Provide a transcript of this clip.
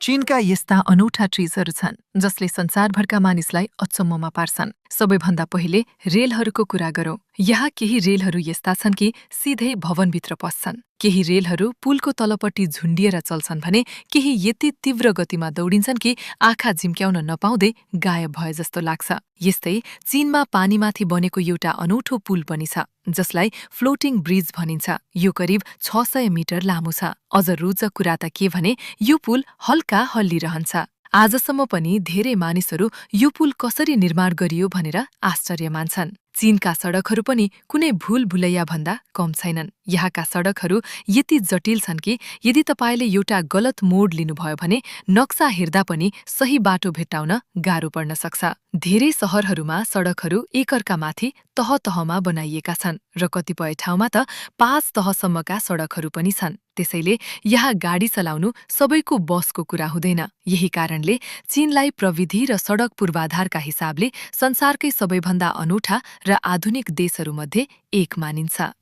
चीनका यस्ता अनौठा ट्रिजहरू छन् जसले संसारभरका मानिसलाई अचम्ममा पार्छन्। सबैभन्दा पहिले रेलहरूको कुरा गरौँ। यहाँ केही रेलहरू यस्ता छन् कि सिधै भवनभित्र पस्छन्। केही रेलहरू पुलको तलपट्टि झुन्डिएर चल्छन् भने केही यति तीव्र गतिमा दौडिन्छन् कि आँखा झिम्क्याउन नपाउँदै गायब भए जस्तो लाग्छ। यस्तै चीनमा पानीमाथि बनेको एउटा अनौठो पुल पनि छ जसलाई फ्लोटिङ ब्रिज भनिन्छ। यो करिब 600 मिटर लामो छ। अझ रोचक कुरा त के भने यो पुल हल्का हल्लिरहन्छ। आजसम्म पनि धेरै मानिसहरू यो पुल कसरी निर्माण गरियो भनेर आश्चर्य मान्छन्। चीनका सडकहरू पनि कुनै भूल भुलैया भन्दा कम छैनन्। यहाँका सडकहरू यति जटिल छन् कि यदि तपाईले एउटा गलत मोड लिनुभयो भने नक्सा हेर्दा पनि सही बाटो भेट्टाउन गाह्रो पर्न सक्छ। धेरै शहरहरूमा सडकहरू एकअर्कामाथि तह-तहमा बनाइएका छन् र कतिपय ठाउँमा त 5 तहसम्मका सडकहरू पनि छन्। त्यसैले यहाँ गाडी चलाउनु सबैको बसको कुरा हुँदैन। यही कारणले चीनलाई प्रविधि र सडक पूर्वाधारका हिसाबले संसारकै सबैभन्दा अनौठा र आधुनिक देशहरूमध्ये एक मानिन्छ।